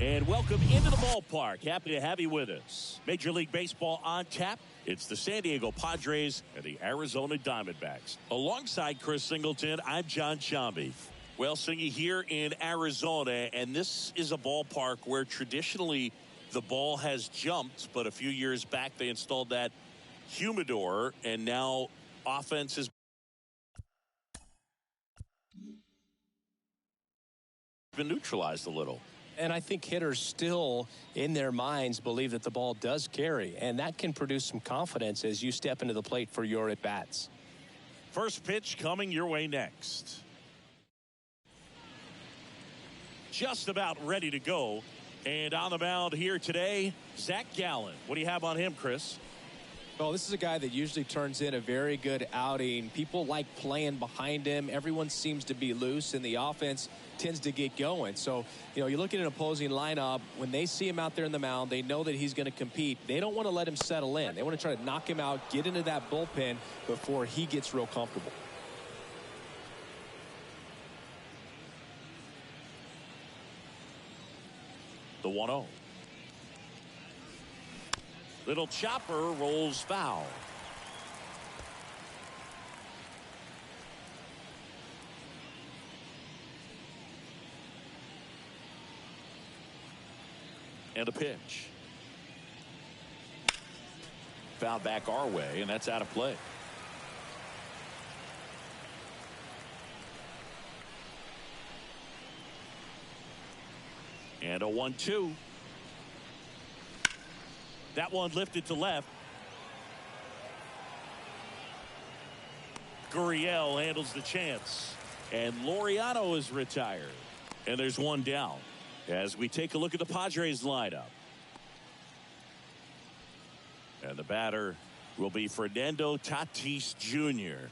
And welcome into the ballpark. Happy to have you with us. Major League Baseball on tap. It's the San Diego Padres and the Arizona Diamondbacks. Alongside Chris Singleton, I'm John Shambi. Well, Singy, here in Arizona, and this is a ballpark where traditionally the ball has jumped, but a few years back they installed that humidor, and now offense has been neutralized a little. And I think hitters still, in their minds, believe that the ball does carry. And that can produce some confidence as you step into the plate for your at-bats. First pitch coming your way next. Just about ready to go. And on the mound here today, Zach Gallen. What do you have on him, Chris? Well, this is a guy that usually turns in a very good outing. People like playing behind him. Everyone seems to be loose, and the offense tends to get going. So, you look at an opposing lineup, when they see him out there in the mound, they know that he's going to compete. They don't want to let him settle in. They want to try to knock him out, get into that bullpen before he gets real comfortable. The 1-0. Little chopper rolls foul. And a pitch. Foul back our way, and that's out of play. And a 1-2. That one lifted to left. Gurriel handles the chance. And Laureano is retired. And there's one down. As we take a look at the Padres lineup. And the batter will be Fernando Tatis Jr.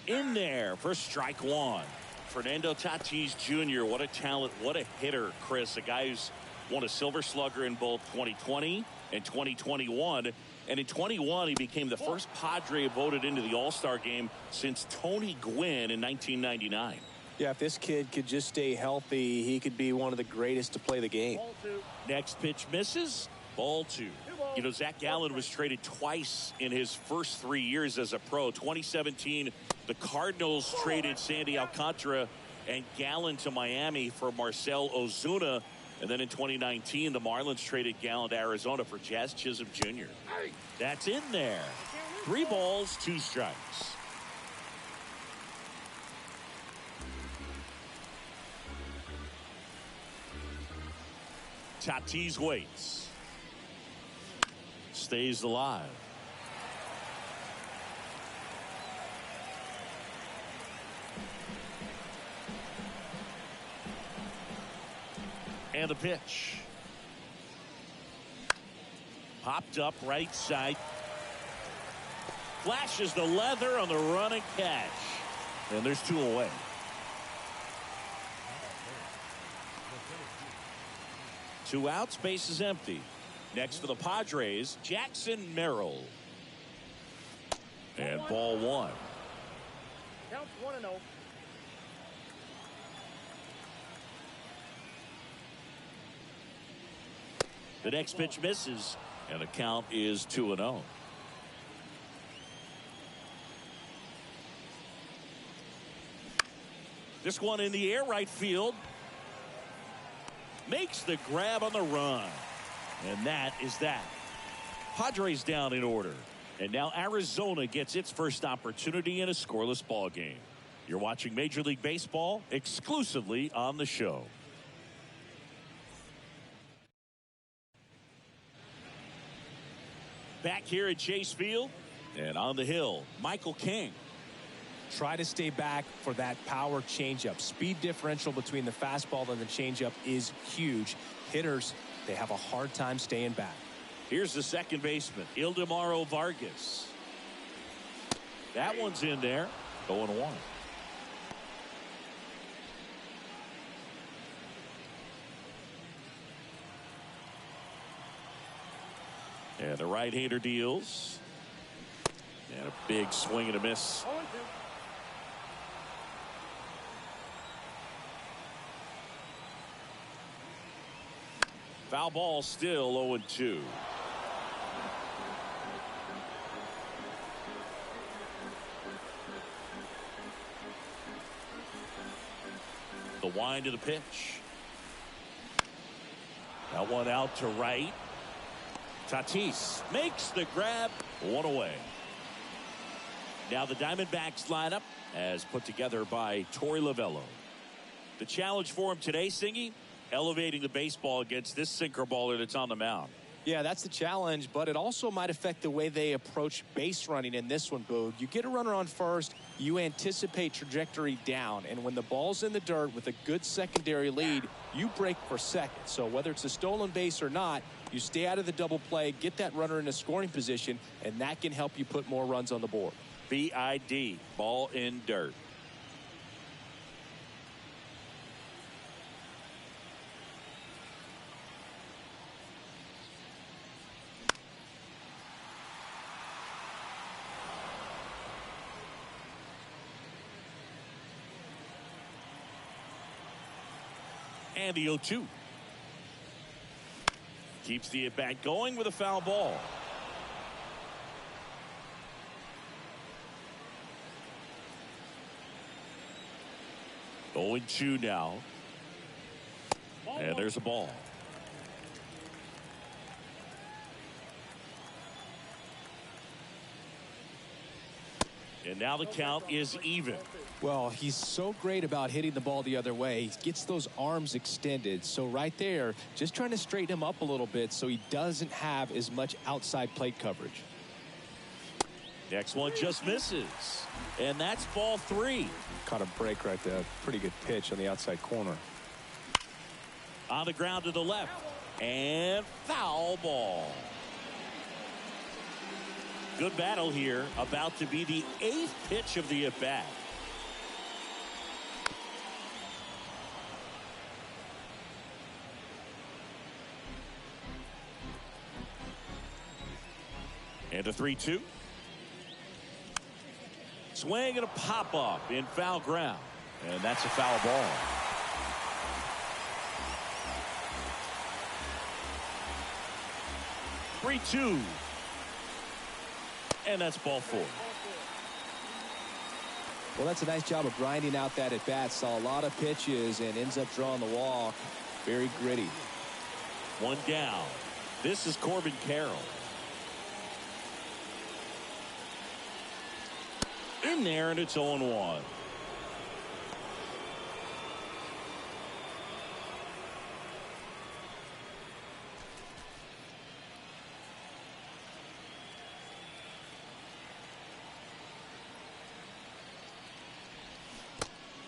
In there for strike one. Fernando Tatis Jr. What a talent. What a hitter, Chris. A guy who's won a Silver Slugger in both 2020 and 2021. And in 21, he became the first Padre voted into the All-Star game since Tony Gwynn in 1999. Yeah, if this kid could just stay healthy, he could be one of the greatest to play the game. Next pitch misses. Ball two. Zach Gallen was traded twice in his first 3 years as a pro. 2017, the Cardinals traded Sandy Alcantara and Gallen to Miami for Marcell Ozuna. And then in 2019, the Marlins traded Gallen to Arizona for Jazz Chisholm Jr. That's in there. 3 balls, 2 strikes. Tatis waits. Stays alive. And the pitch. Popped up right side. Flashes the leather on the running catch. And there's 2 away. Two outs, base is empty. Next for the Padres, Jackson Merrill. And ball 1. Counts 1-0. The next pitch misses, and the count is 2-0. This one in the air, right field. Makes the grab on the run. And that is that. Padres down in order. And now Arizona gets its first opportunity in a scoreless ball game. You're watching Major League Baseball exclusively on the show. Back here at Chase Field and on the hill, Michael King. Try to stay back for that power changeup. Speed differential between the fastball and the changeup is huge. Hitters, they have a hard time staying back. Here's the second baseman, Ildemaro Vargas. That one's in there. 0-1. And the right-hander deals. And a big swing and a miss. 0-2. Foul ball, still 0-2. The wind of the pitch. That one out to right. Tatis makes the grab. One away. Now the Diamondbacks lineup as put together by Torey Lovello. The challenge for him today, Singy, elevating the baseball against this sinker baller that's on the mound. Yeah, that's the challenge, but it also might affect the way they approach base running in this one, Boog. You get a runner on first, you anticipate trajectory down, and when the ball's in the dirt with a good secondary lead, you break for second. So whether it's a stolen base or not, you stay out of the double play, get that runner in a scoring position, and that can help you put more runs on the board. BID, ball in dirt. And the 0-2. Keeps the at-bat going with a foul ball. Going 2 now. And there's a ball. And now the count is even. Well, he's so great about hitting the ball the other way. He gets those arms extended. So right there, just trying to straighten him up a little bit so he doesn't have as much outside plate coverage. Next one just misses. And that's ball 3. Caught a break right there. Pretty good pitch on the outside corner. On the ground to the left. And foul ball. Good battle here. About to be the 8th pitch of the at-bat. And a 3-2. Swing and a pop-up in foul ground. And that's a foul ball. Three-two. And that's ball 4. Well, that's a nice job of grinding out that at bat. Saw a lot of pitches and ends up drawing the walk. Very gritty. One down. This is Corbin Carroll. In there, and it's 0-1.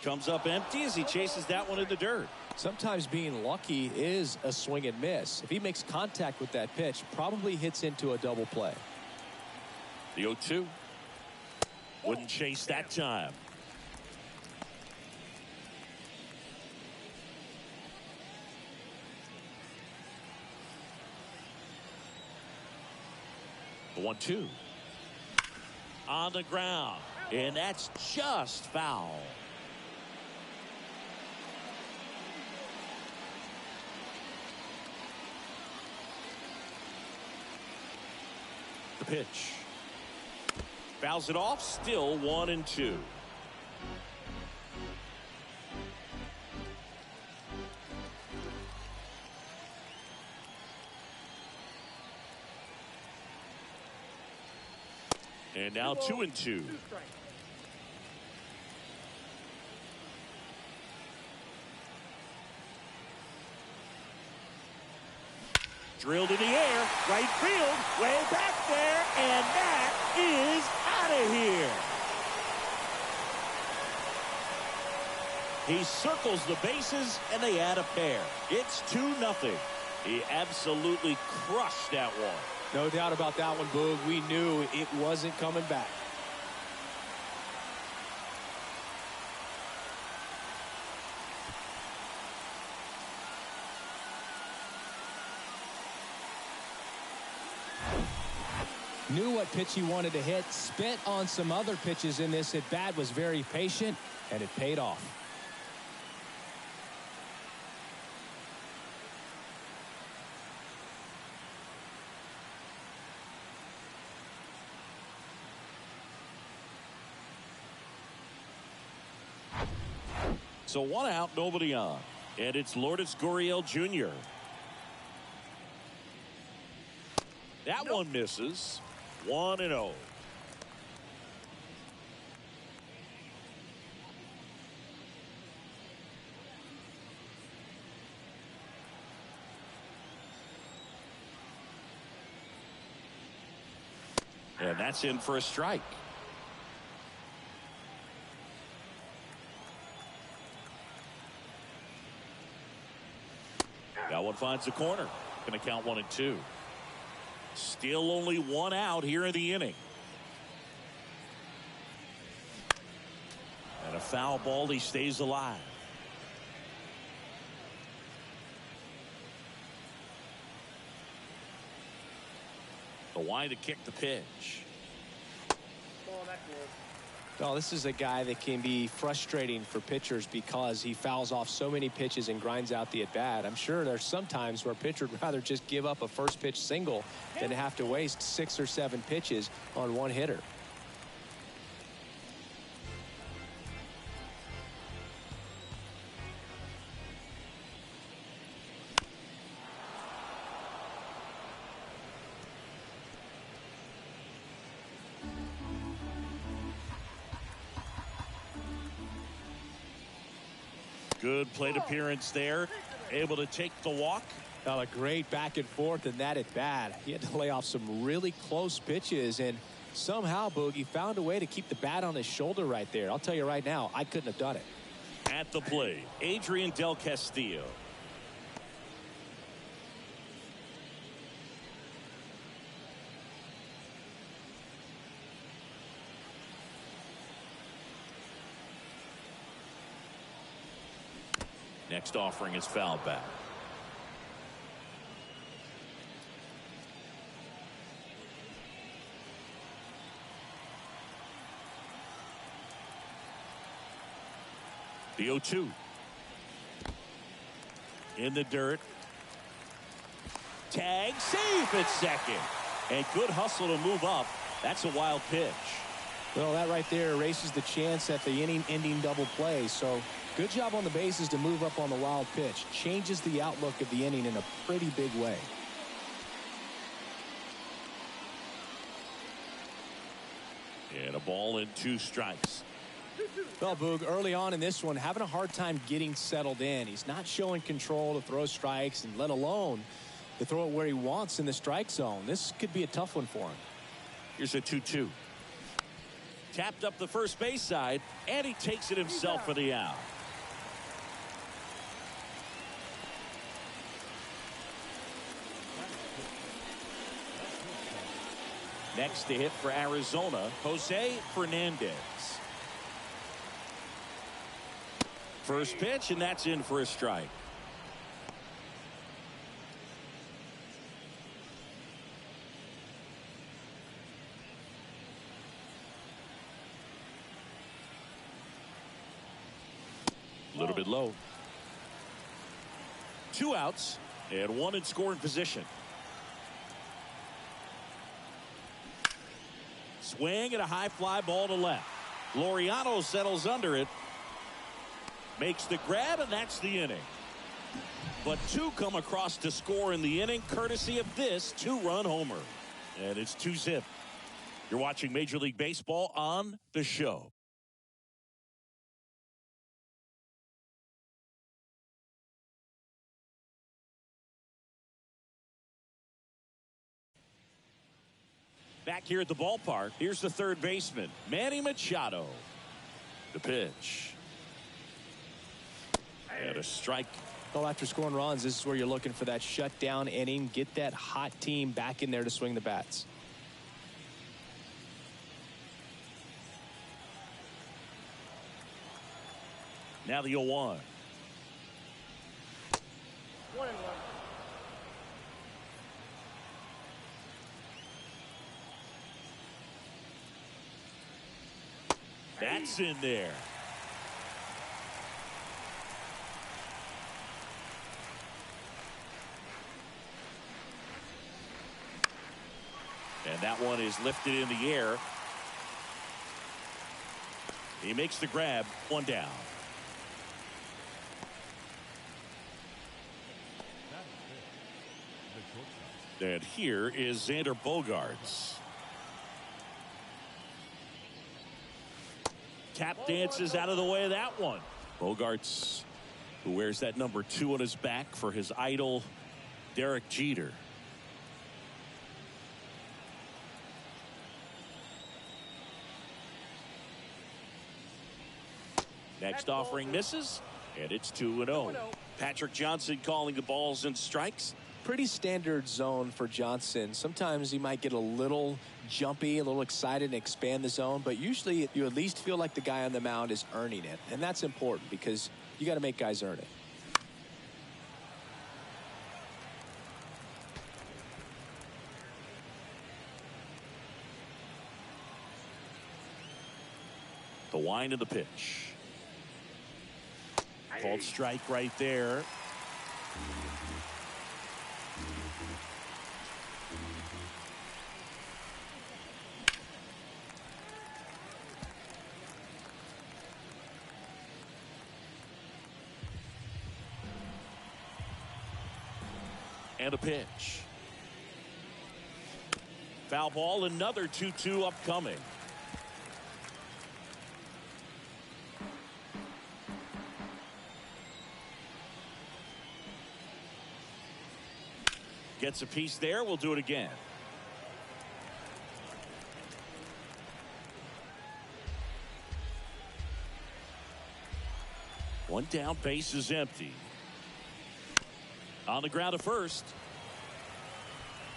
Comes up empty as he chases that one in the dirt. Sometimes being lucky is a swing and miss. If he makes contact with that pitch, probably hits into a double play. The 0-2. Wouldn't chase that time. The 1-2. On the ground. And that's just foul. The pitch. Fouls it off. Still 1-2. And now 2-2. Drilled in the air, right field, way back there, and that is out of here. He circles the bases, and they add a pair. It's 2-0. He absolutely crushed that one. No doubt about that one, Boog. We knew it wasn't coming back. Knew what pitch he wanted to hit, spent on some other pitches in this at bat, was very patient, and it paid off. So 1 out, nobody on. And it's Lourdes Gurriel Jr. That one misses. 1-0. And that's in for a strike. That one finds the corner. Going to count 1-2. Still only 1 out here in the inning. And a foul ball. He stays alive. The wind to kick the pitch. Oh, this is a guy that can be frustrating for pitchers because he fouls off so many pitches and grinds out the at bat. I'm sure there's some times where a pitcher would rather just give up a first pitch single than to have to waste 6 or 7 pitches on one hitter. Good plate appearance there. Able to take the walk. Well, a great back and forth in that at bat. He had to lay off some really close pitches, and somehow Boogie found a way to keep the bat on his shoulder right there. I'll tell you right now, I couldn't have done it. At the plate, Adrian Del Castillo. Next offering is fouled back. The 0-2. In the dirt. Tag, safe at second. And good hustle to move up. That's a wild pitch. Well, that right there erases the chance at the inning-ending double play. So good job on the bases to move up on the wild pitch. Changes the outlook of the inning in a pretty big way. And a ball and 2 strikes. Well, Boog, early on in this one, having a hard time getting settled in. He's not showing control to throw strikes, and let alone to throw it where he wants in the strike zone. This could be a tough one for him. Here's a 2-2. Tapped up the first base side, and he takes it himself for the out. Next to hit for Arizona, Jose Fernandez. First pitch, and that's in for a strike. A little bit low. 2 outs and 1 in scoring position. Swing and a high fly ball to left. Laureano settles under it. Makes the grab, and that's the inning. But 2 come across to score in the inning, courtesy of this 2-run homer. And it's 2-zip. You're watching Major League Baseball on The Show. Back here at the ballpark, here's the third baseman, Manny Machado. The pitch. And a strike. Well, after scoring runs, this is where you're looking for that shutdown inning. Get that hot team back in there to swing the bats. Now the 0-1. 1-1. That's in there. And that one is lifted in the air. He makes the grab. 1 down. And here is Xander Bogaerts. Tap dances out of the way of that one. Bogaerts, who wears that number 2 on his back for his idol, Derek Jeter. Next offering misses, and it's 2-0. Patrick Johnson calling the balls and strikes. Pretty standard zone for Johnson. Sometimes he might get a little jumpy, a little excited and expand the zone, but usually you at least feel like the guy on the mound is earning it. And that's important because you got to make guys earn it. The wind of the pitch. Called strike right there. And a pitch. Foul ball, another 2-2 upcoming. Gets a piece there. We'll do it again. One down, base is empty. On the ground at first.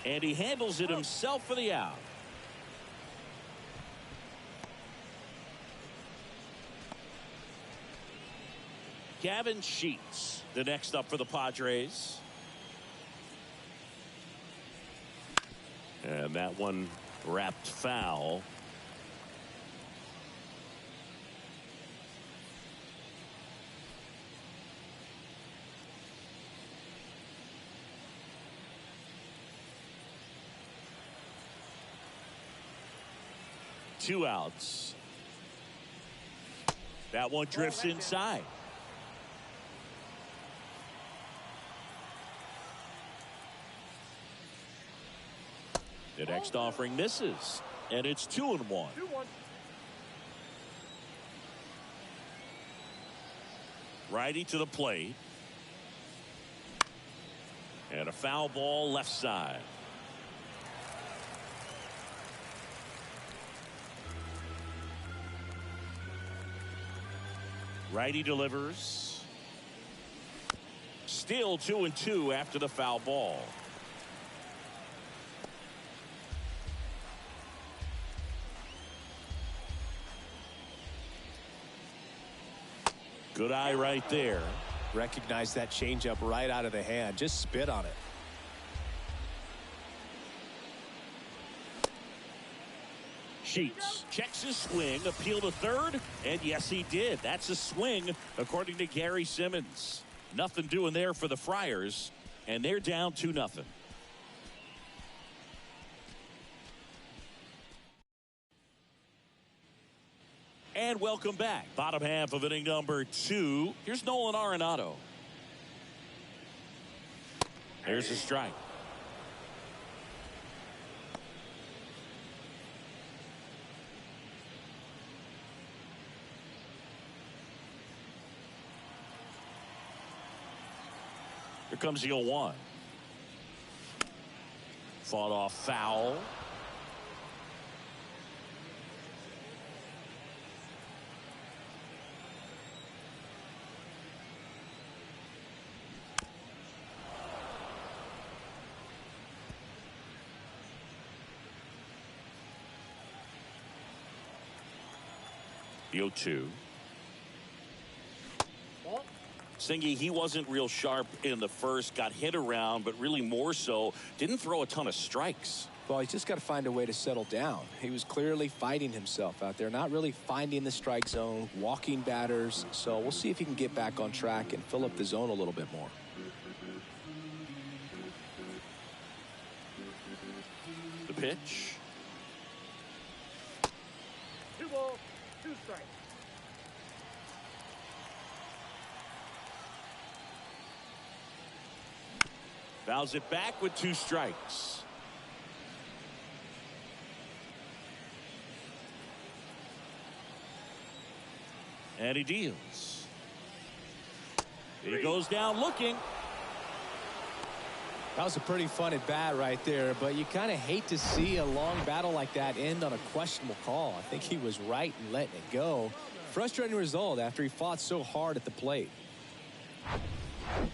And he handles it himself for the out. Gavin Sheets, the next up for the Padres. And that one wrapped foul. Two outs. That one drifts inside. The next offering misses, and it's 2-1. 2-1. Righty to the plate. And a foul ball left side. Righty delivers. Still 2-2 after the foul ball. Good eye right there. Recognize that changeup right out of the hand. Just spit on it. Sheets checks his swing, appeal to third, and yes, he did. That's a swing, according to Gary Simmons. Nothing doing there for the Friars, and they're down 2-0. And welcome back. Bottom half of inning number 2. Here's Nolan Arenado. There's a strike. Here comes the 0-1. Fought off foul. The 0-2. Singy, he wasn't real sharp in the first, got hit around, but really more so, didn't throw a ton of strikes. Well, he's just got to find a way to settle down. He was clearly fighting himself out there, not really finding the strike zone, walking batters. So we'll see if he can get back on track and fill up the zone a little bit more. The pitch. 2 balls, 2 strikes. Fouls it back with 2 strikes. And he deals. He goes down looking. That was a pretty fun at bat right there, but you kind of hate to see a long battle like that end on a questionable call. I think he was right in letting it go. Frustrating result after he fought so hard at the plate.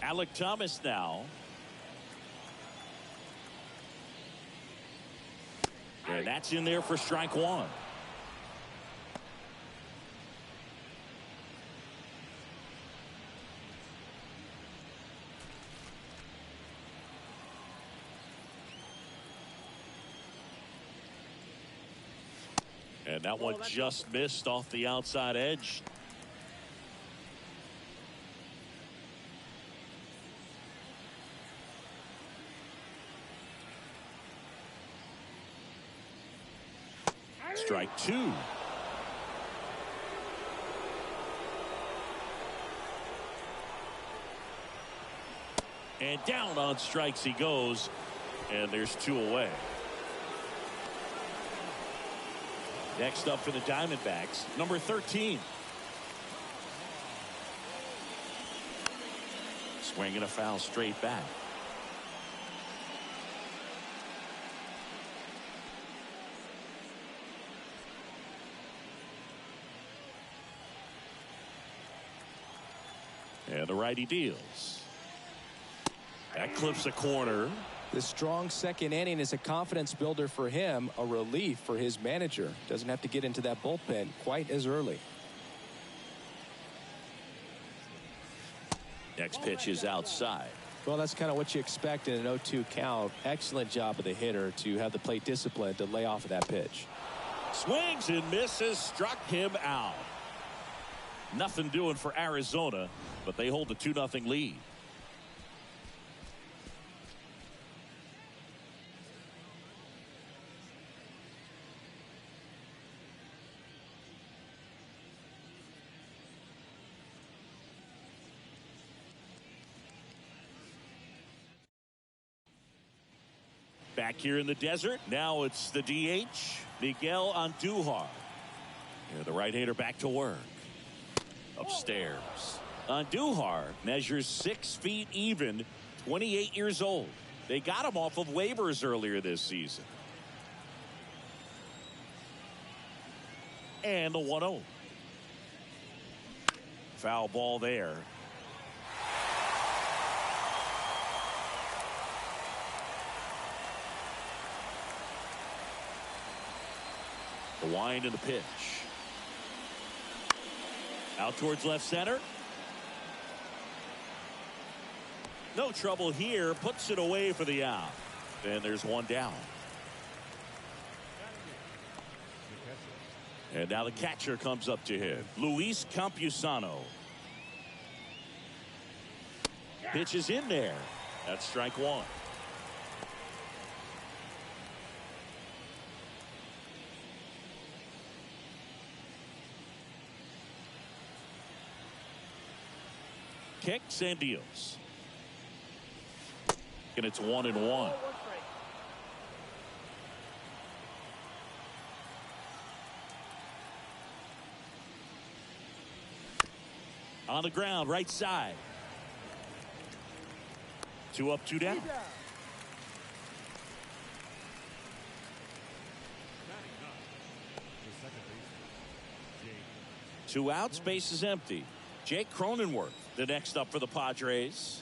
Alec Thomas now. And that's in there for strike 1. And that one just missed off the outside edge. Strike 2. And down on strikes he goes. And there's 2 away. Next up for the Diamondbacks, number 13. Swinging a foul straight back. And the righty deals. That clips a corner. The strong second inning is a confidence builder for him, a relief for his manager. Doesn't have to get into that bullpen quite as early. Next pitch is outside. Well, that's kind of what you expect in an 0-2 count. Excellent job of the hitter to have the plate discipline to lay off of that pitch. Swings and misses, struck him out. Nothing doing for Arizona, but they hold the 2-0 lead. Back here in the desert, now it's the DH, Miguel Andujar. Yeah, the right-hander back to work. Upstairs. Andujar measures 6 feet even, 28 years old. They got him off of waivers earlier this season. And the 1-0. Foul ball there. The wind and the pitch. Out towards left center. No trouble here. Puts it away for the out. And there's 1 down. And now the catcher comes up to him. Luis Campusano. Pitch is in there. That's strike 1. Kicks and deals. And it's 1-1. On the ground, right side. 2 up, 2 down. 2 outs, base is empty. Jake Cronenworth, the next up for the Padres.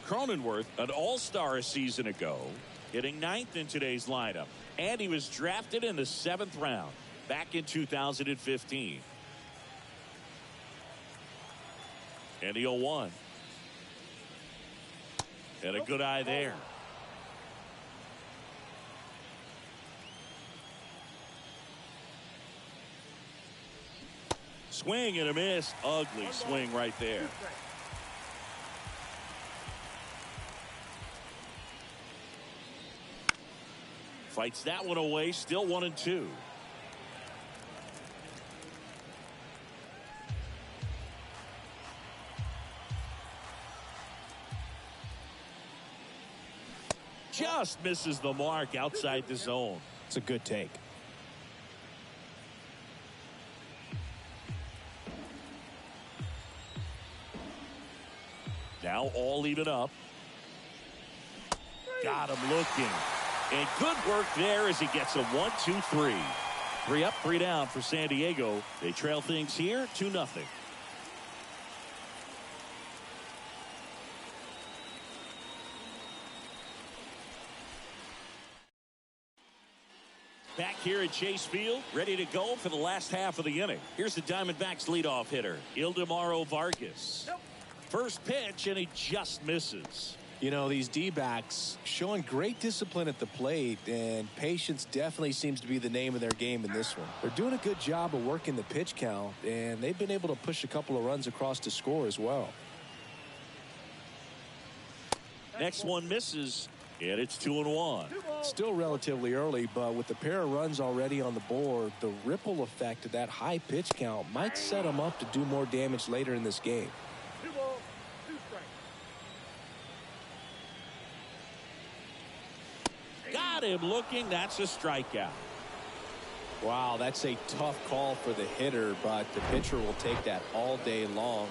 Cronenworth, an all-star a season ago, hitting 9th in today's lineup. And he was drafted in the 7th round back in 2015. And the 0-1. And a good eye there. Swing and a miss. Ugly swing right there. Fights that one away. Still 1-2. just misses the mark outside the zone. It's a good take. Now all even up. Got him looking. And good work there as he gets a 1-2-3. 3 up, 3 down for San Diego. They trail things here 2-0. Back here at Chase Field, ready to go for the last half of the inning. Here's the Diamondbacks leadoff hitter, Ildemaro Vargas. First pitch, and he just misses. You know, these D-backs showing great discipline at the plate, and patience definitely seems to be the name of their game in this one. They're doing a good job of working the pitch count, and they've been able to push a couple of runs across to score as well. Next one misses, and it's 2-1. Still relatively early, but with the pair of runs already on the board, the ripple effect of that high pitch count might set them up to do more damage later in this game. 2 balls, 2 strikes. Got him looking. That's a strikeout. Wow, that's a tough call for the hitter, but the pitcher will take that all day long.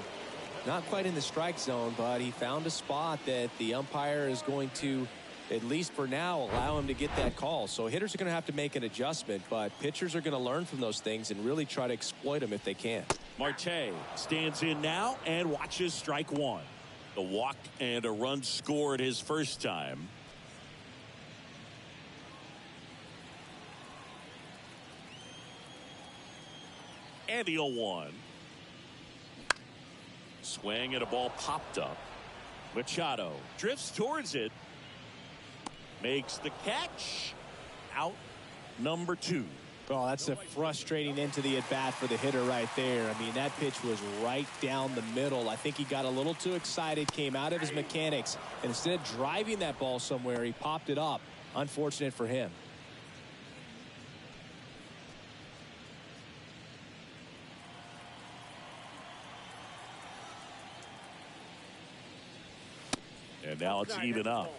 Not quite in the strike zone, but he found a spot that the umpire is going to, at least for now, allow him to get that call. So hitters are going to have to make an adjustment, but pitchers are going to learn from those things and really try to exploit them if they can. Marte stands in now and watches strike one. The walk and a run scored his first time. And the 0-1. Swing and a ball popped up. Machado drifts towards it. Makes the catch. Out number 2. Oh, that's a frustrating end to the at-bat for the hitter right there. I mean, that pitch was right down the middle. I think he got a little too excited, came out of his mechanics, and instead of driving that ball somewhere, he popped it up. Unfortunate for him. And now it's even up.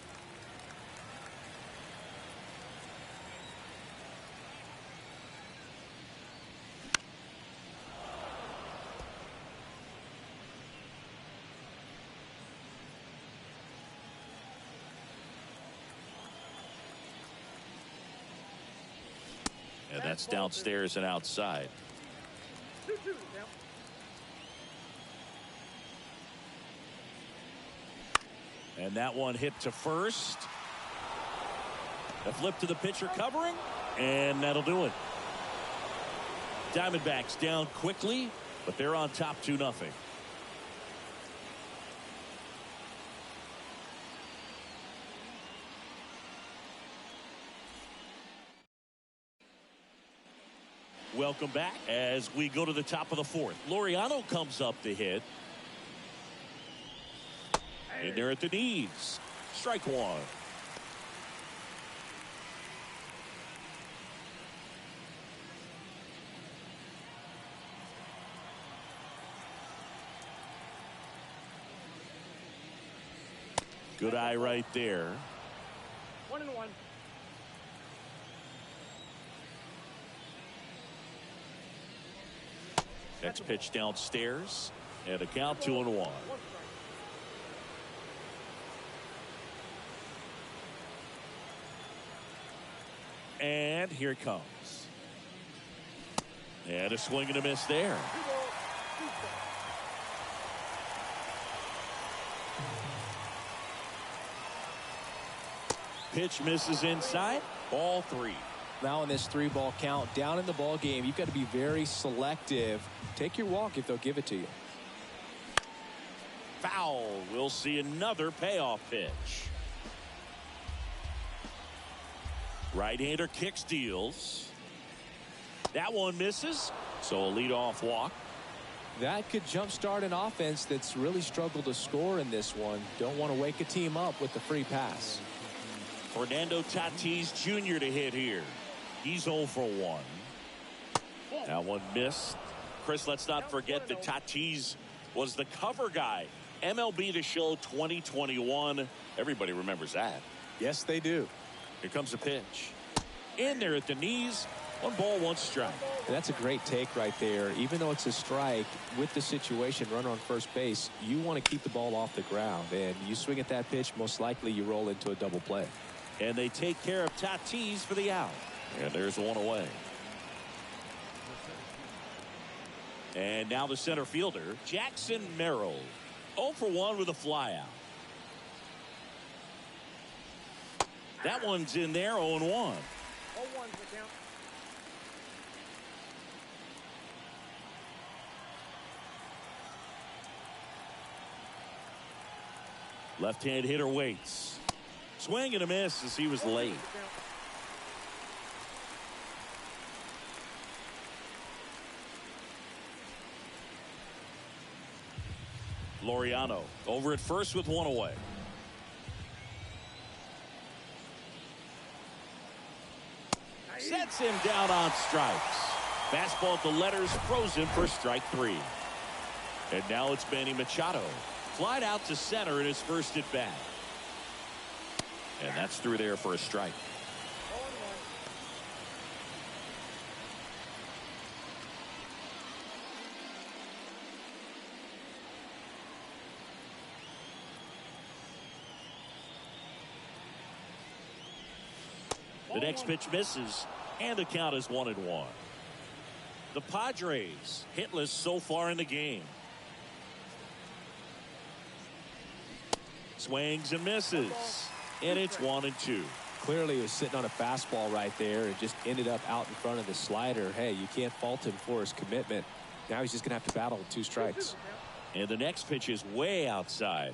And that's downstairs and outside. 2-2 now. And that one hit to first. A flip to the pitcher covering, and that'll do it. Diamondbacks down quickly, but they're on top 2-0. Welcome back as we go to the top of the 4th. Laureano comes up to hit. In there at the knees. Strike one. Good eye right there. 1-1. Next pitch downstairs. And a count 2-1. And here it comes. And a swing and a miss there. 2 balls, 2 strikes. Pitch misses inside. Ball 3. Now in this 3-ball count, down in the ball game, you've got to be very selective. Take your walk if they'll give it to you. Foul. We'll see another payoff pitch. Right-hander kick steals. That one misses. So a leadoff walk. That could jumpstart an offense that's really struggled to score in this one. Don't want to wake a team up with the free pass. Fernando Tatis Jr. to hit here. He's 0 for 1. That one missed. Chris, let's not forget that Tatis was the cover guy. MLB The Show 2021. Everybody remembers that. Yes, they do. Here comes a pitch. In there at the knees. 1 ball, 1 strike. And that's a great take right there. Even though it's a strike, with the situation, runner on first base, you want to keep the ball off the ground. And you swing at that pitch, most likely you roll into a double play. And they take care of Tatis for the out. And there's 1 away. And now the center fielder, Jackson Merrill. 0 for 1 with a flyout. That one's in there, 0-1. 0-1 for count. Left-hand hitter waits. Swing and a miss as he was late. Laureano over at first with 1 away. Sets him down on strikes. Fastball at the letters, frozen for strike 3. And now it's Manny Machado. Flied out to center in his first at bat. And that's through there for a strike. The next pitch misses, and the count is 1-1. The Padres hitless so far in the game. Swings and misses, and it's 1-2. Clearly he was sitting on a fastball right there and just ended up out in front of the slider. Hey, you can't fault him for his commitment. Now he's just going to have to battle with 2 strikes. And the next pitch is way outside.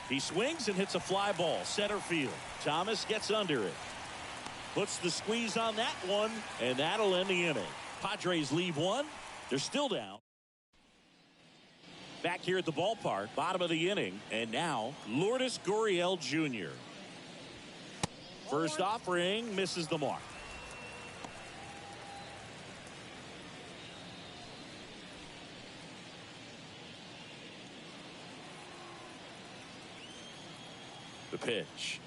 He swings and hits a fly ball center field. Thomas gets under it. Puts the squeeze on that one, and that'll end the inning. Padres leave 1. They're still down. Back here at the ballpark, bottom of the inning, and now Lourdes Gurriel Jr. First offering misses the mark. The pitch.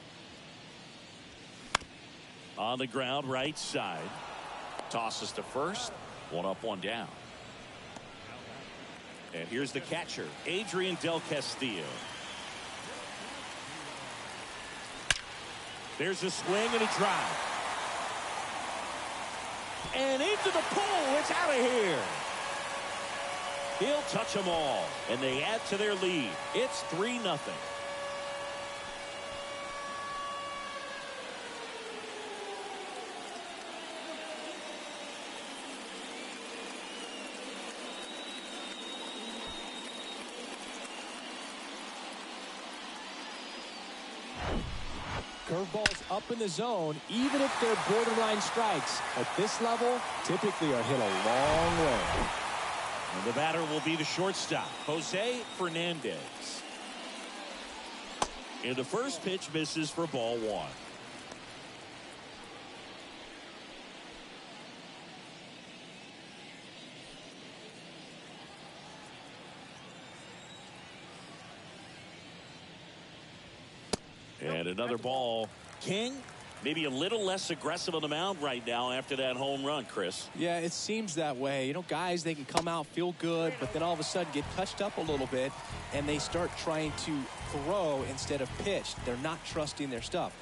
On the ground, right side. Tosses to first. 1 up, 1 down. And here's the catcher, Adrian Del Castillo. There's a swing and a drive. And into the pole. It's out of here. He'll touch them all. And they add to their lead. It's 3-0. Curveballs up in the zone, even if they're borderline strikes, at this level, typically are hit a long way. And the batter will be the shortstop, Jose Fernandez. And the first pitch misses for ball 1. And another ball. King, maybe a little less aggressive on the mound right now after that home run, Chris. Yeah, it seems that way. You know, guys, they can come out, feel good, but then all of a sudden get touched up a little bit, and they start trying to throw instead of pitch. They're not trusting their stuff.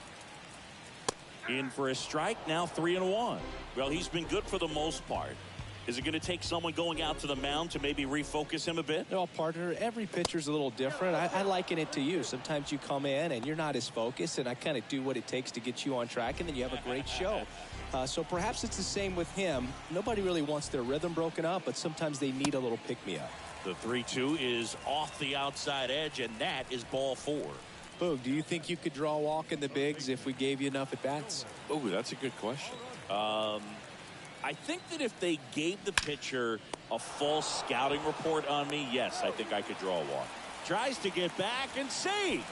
In for a strike, now 3-1. Well, he's been good for the most part. Is it going to take someone going out to the mound to maybe refocus him a bit? No, partner, every pitcher's a little different. I liken it to you. Sometimes you come in and you're not as focused, and I kind of do what it takes to get you on track, and then you have a great show. So perhaps it's the same with him. Nobody really wants their rhythm broken up, but sometimes they need a little pick-me-up. The 3-2 is off the outside edge, and that is ball 4. Boog, do you think you could draw a walk in the bigs if we gave you enough at-bats? Oh, that's a good question. I think that if they gave the pitcher a false scouting report on me, yes, I think I could draw a walk. Tries to get back and save.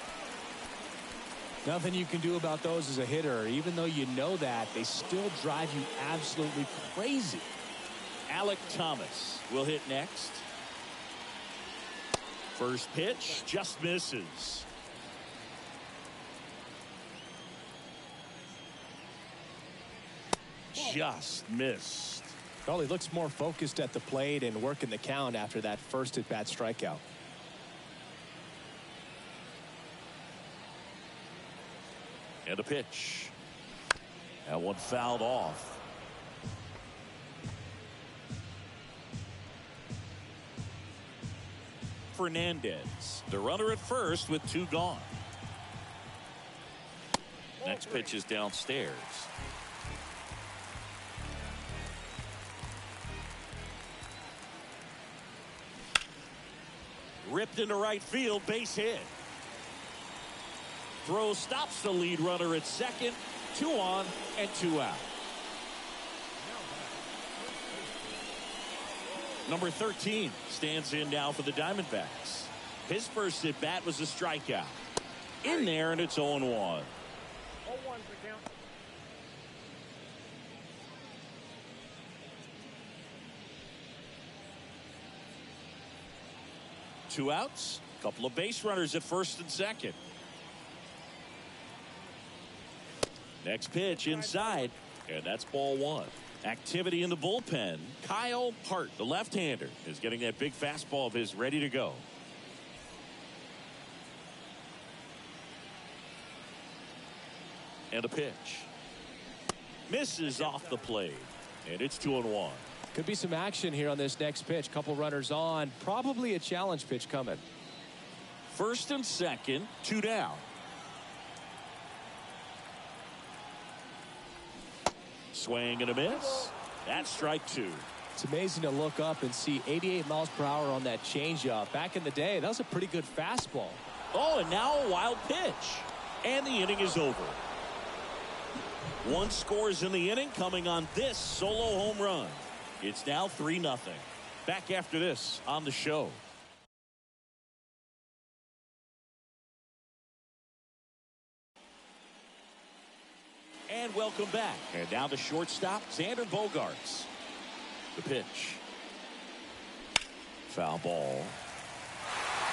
Nothing you can do about those as a hitter. Even though you know that, they still drive you absolutely crazy. Alec Thomas will hit next. First pitch just misses. Just missed. Well, he looks more focused at the plate and working the count after that first at-bat strikeout. And a pitch. That one fouled off. Fernandez, the runner at first with 2 gone. Next pitch is downstairs. Ripped into right field, base hit. Throw stops the lead runner at second. 2 on and 2 out. Number 13 stands in now for the Diamondbacks. His first at bat was a strikeout. In there, and it's 0-1. 0-1 for count. Two outs, couple of base runners at first and second. Next pitch inside, and that's ball 1. Activity in the bullpen. Kyle Hart, the left-hander, is getting that big fastball of his ready to go. And a pitch. Misses off the plate, and it's 2-1. Could be some action here on this next pitch. Couple runners on. Probably a challenge pitch coming. First and second, 2 down. Swing and a miss. That's strike 2. It's amazing to look up and see 88 miles per hour on that changeup. Back in the day, that was a pretty good fastball. Oh, and now a wild pitch. And the inning is over. 1 scores in the inning coming on this solo home run. It's now 3-0. Back after this on the show. And welcome back. And now the shortstop, Xander Bogaerts. The pitch. Foul ball.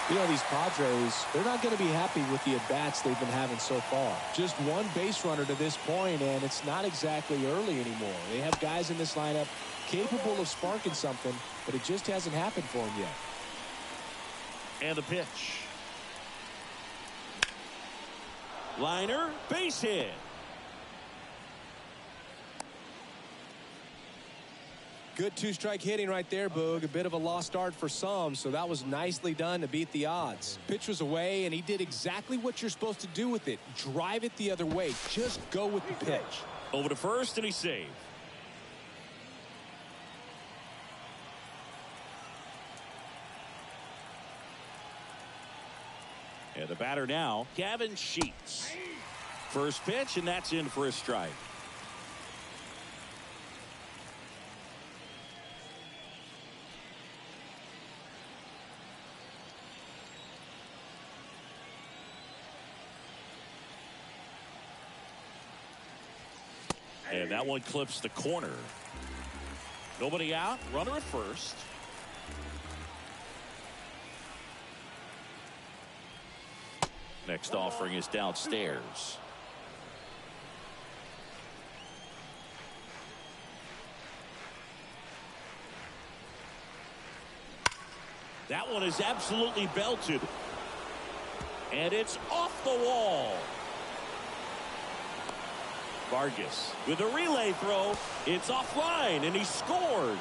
You know, these Padres, they're not going to be happy with the at-bats they've been having so far. Just 1 base runner to this point, and it's not exactly early anymore. They have guys in this lineup capable of sparking something, but it just hasn't happened for them yet. And the pitch. Liner, base hit. Good 2-strike hitting right there, Boog. A bit of a lost start for some, so that was nicely done to beat the odds. Pitch was away, and he did exactly what you're supposed to do with it. Drive it the other way. Just go with the pitch. Over to first, and he saved. And the batter now, Gavin Sheets. First pitch, and that's in for a strike. And that one clips the corner. Nobody out. Runner at first. Next offering is downstairs. That one is absolutely belted. And it's off the wall. Vargas with a relay throw. It's offline, and he scores.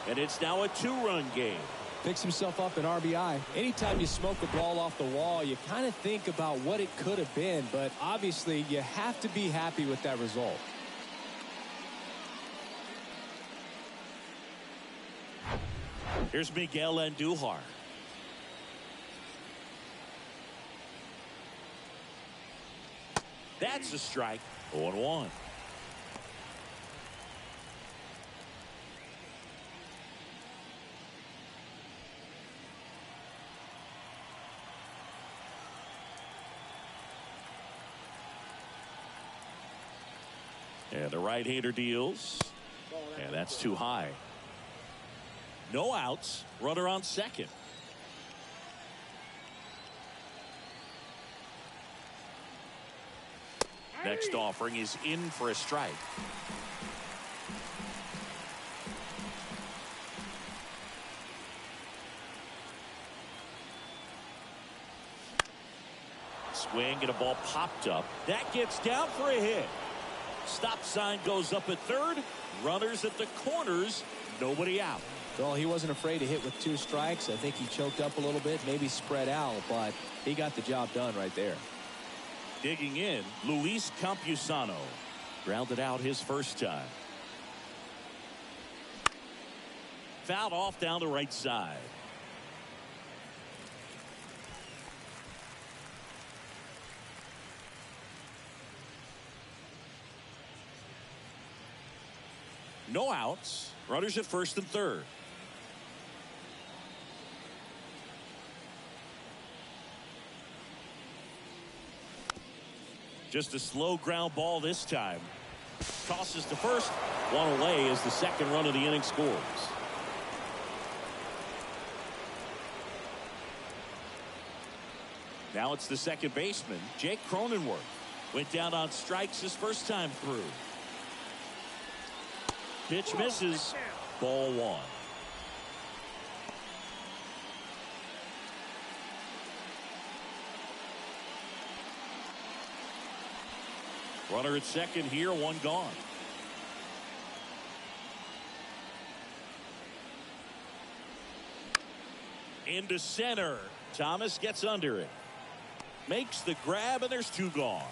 And it's now a 2-run game. Picks himself up an RBI. Anytime you smoke a ball off the wall, you kind of think about what it could have been, but obviously you have to be happy with that result. Here's Miguel Andujar. That's a strike. 0-1. And the right-hander deals. And that's too high. No outs. Runner on second. Next offering is in for a strike. Swing and a ball popped up. That gets down for a hit. Stop sign goes up at third. Runners at the corners. Nobody out. Well, he wasn't afraid to hit with 2 strikes. I think he choked up a little bit, maybe spread out, but he got the job done right there. Digging in, Luis Campusano. Grounded out his first time. Fouled off down the right side. No outs. Runners at first and third. Just a slow ground ball this time. Tosses to first. One away as the second run of the inning scores. Now it's the second baseman, Jake Cronenworth. Went down on strikes his first time through. Pitch misses. Ball 1. Runner at second here, one gone. Into center. Thomas gets under it. Makes the grab, and there's 2 gone.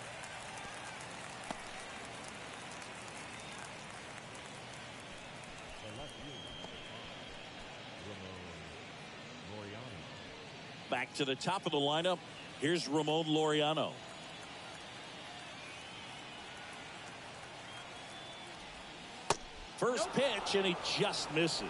Back to the top of the lineup. Here's Ramon Laureano. First pitch, and he just misses.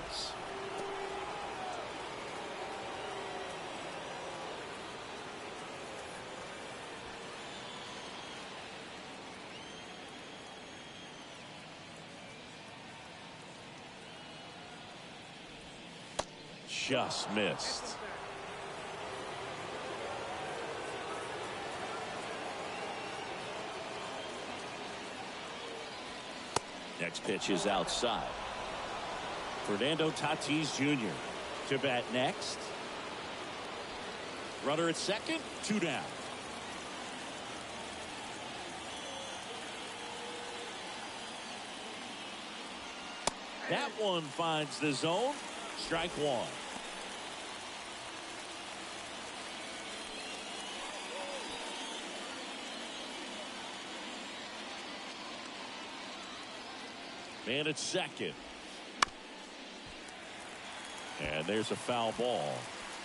Just missed. Next pitch is outside. Fernando Tatis Jr. to bat next. Runner at second, 2 down. That one finds the zone. Strike 1. Man at second. And there's a foul ball.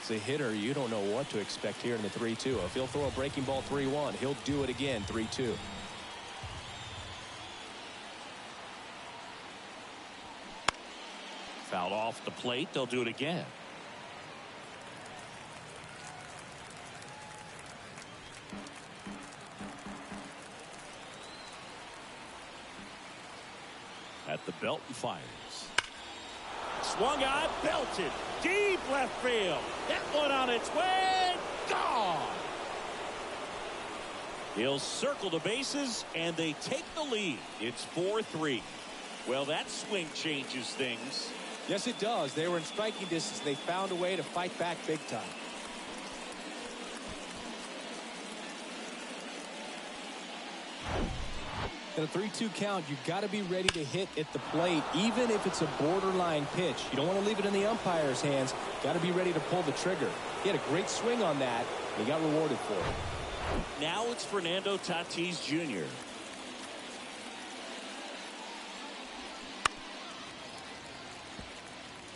As a hitter, you don't know what to expect here in the 3-2. If he'll throw a breaking ball 3-1, he'll do it again 3-2. Fouled off the plate. They'll do it again. At the belt and fires. Swung on, belted, deep left field. That one on its way, gone. He'll circle the bases, and they take the lead. It's 4-3. Well, that swing changes things. Yes, it does. They were in striking distance. They found a way to fight back big time. In a 3-2 count, you've got to be ready to hit at the plate, even if it's a borderline pitch. You don't want to leave it in the umpire's hands. Got to be ready to pull the trigger. He had a great swing on that. He got rewarded for it. Now it's Fernando Tatis Jr.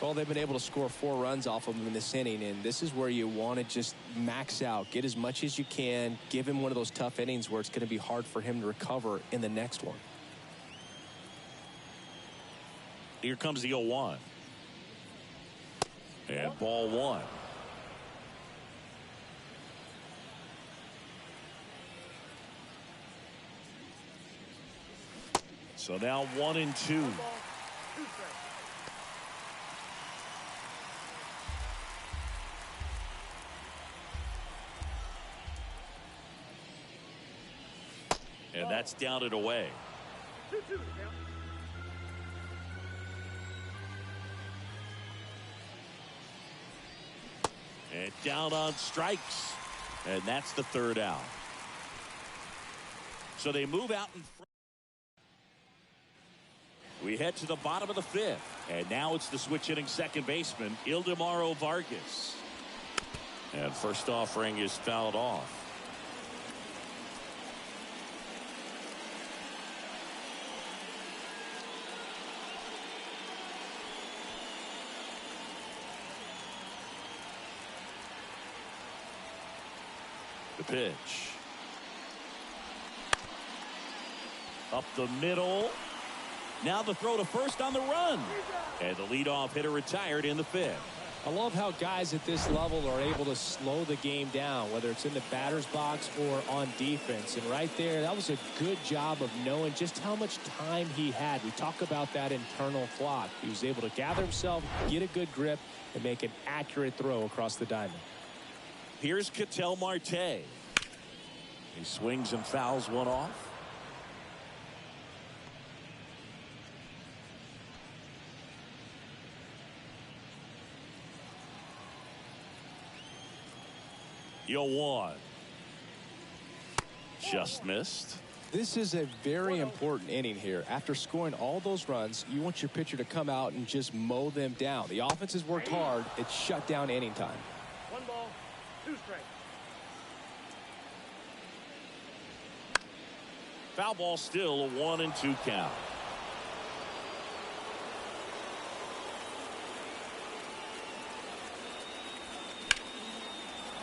Well, they've been able to score 4 runs off of him in this inning, and this is where you want to just max out, get as much as you can, give him one of those tough innings where it's going to be hard for him to recover in the next one. Here comes the 0-1. And ball 1. So now 1-2. That's down and away. 2-2 the count. And down on strikes. And that's the third out. So they move out in front. We head to the bottom of the fifth. And now it's the switch hitting second baseman, Ildemaro Vargas. And first offering is fouled off. The pitch. Up the middle. Now the throw to first on the run. And the leadoff hitter retired in the fifth. I love how guys at this level are able to slow the game down, whether it's in the batter's box or on defense. And right there, that was a good job of knowing just how much time he had. We talk about that internal clock. He was able to gather himself, get a good grip, and make an accurate throw across the diamond. Here's Ketel Marte. He swings and fouls one off. Yo, one. Just missed. This is a very important inning here. After scoring all those runs, you want your pitcher to come out and just mow them down. The offense has worked hard. It's shut down inning time. 1 ball, 2 strikes. Foul ball, still a 1-2 count.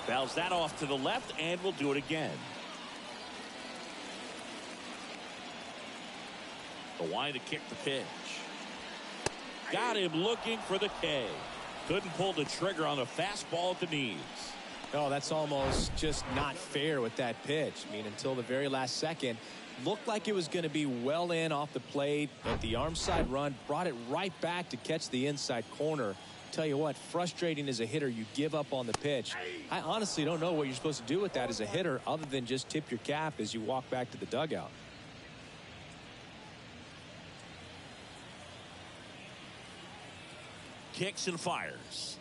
Fouls that off to the left, and will do it again. The wind to kick the pitch. Got him looking for the K. Couldn't pull the trigger on the fastball at the knees. Oh, that's almost just not fair with that pitch. I mean, until the very last second, looked like it was going to be well in off the plate, but the arm side run brought it right back to catch the inside corner. Tell you what, frustrating as a hitter, you give up on the pitch. I honestly don't know what you're supposed to do with that as a hitter other than just tip your cap as you walk back to the dugout. Kicks and fires.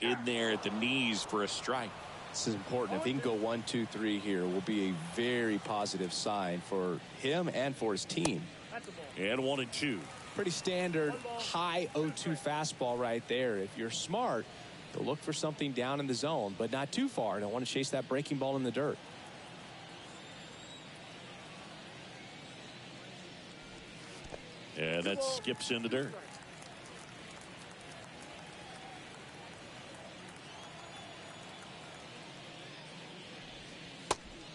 In there at the knees for a strike. This is important. If he can go 1, 2, 3 here, will be a very positive sign for him and for his team. And 1-2. Pretty standard high 0-2 fastball right there. If you're smart, you'll look for something down in the zone, but not too far. Don't want to chase that breaking ball in the dirt. And that skips in the dirt.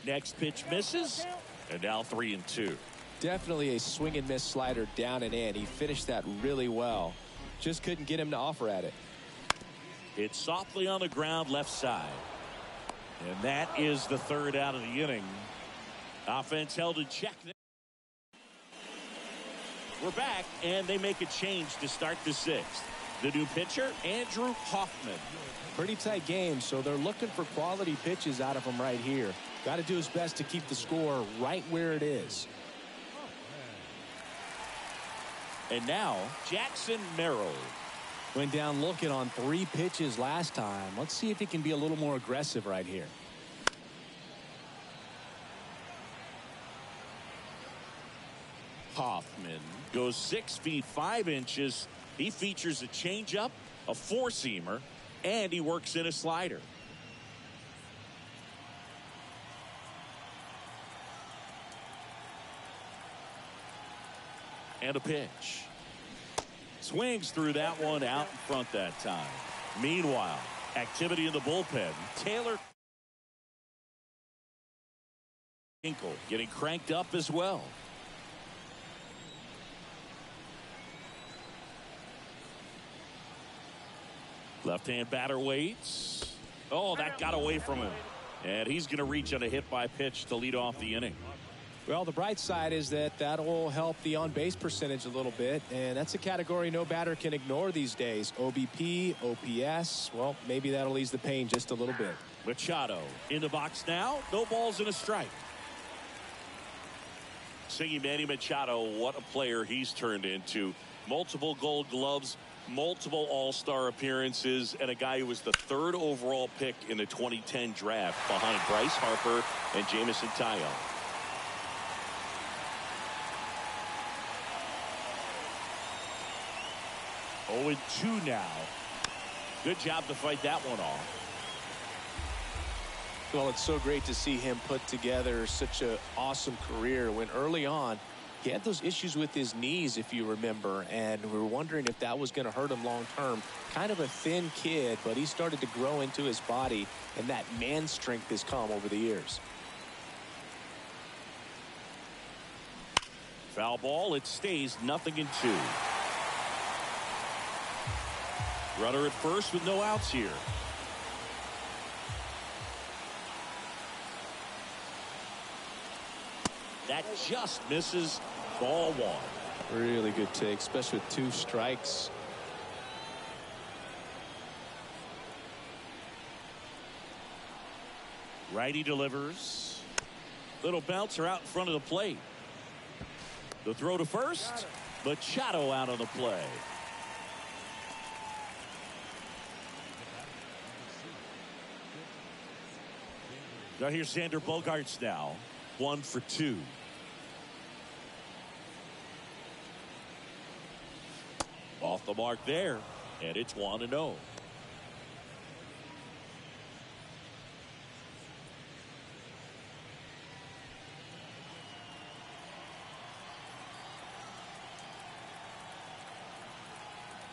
Next pitch misses, and now 3-2. Definitely a swing and miss slider down and in. He finished that really well. Just couldn't get him to offer at it. It's softly on the ground left side. And that is the third out of the inning. Offense held in check. We're back, and they make a change to start the sixth. The new pitcher, Andrew Hoffman. Pretty tight game, so they're looking for quality pitches out of him right here. Got to do his best to keep the score right where it is. And now, Jackson Merrill. Went down looking on 3 pitches last time. Let's see if he can be a little more aggressive right here. Hoffman goes 6 feet 5 inches. He features a changeup, a four-seamer, and he works in a slider. And a pitch. Swings through that one out in front that time. Meanwhile, activity in the bullpen. Taylor Hinkle getting cranked up as well. Left-hand batter waits. Oh, that got away from him. And he's going to reach on a hit by pitch to lead off the inning. Well, the bright side is that will help the on-base percentage a little bit, and that's a category no batter can ignore these days. OBP, OPS, well, maybe that'll ease the pain just a little bit. Machado in the box now. No balls and a strike. Singing Manny Machado, what a player he's turned into. Multiple Gold Gloves, multiple All-Star appearances, and a guy who was the 3rd overall pick in the 2010 draft behind Bryce Harper and Jameson Taillon. Oh, and 2 now. Good job to fight that one off. Well, it's so great to see him put together such an awesome career when early on he had those issues with his knees, if you remember, and we were wondering if that was going to hurt him long term. Kind of a thin kid, but he started to grow into his body, and that man strength has come over the years. Foul ball. It stays 0-2. Runner at first with no outs here. That just misses. Ball 1. Really good take, especially with 2 strikes. Righty delivers. Little bouncer out in front of the plate. The throw to first. Machado out on the play. Now here's Xander Bogaerts now. 1 for 2. Off the mark there, and it's 1-0.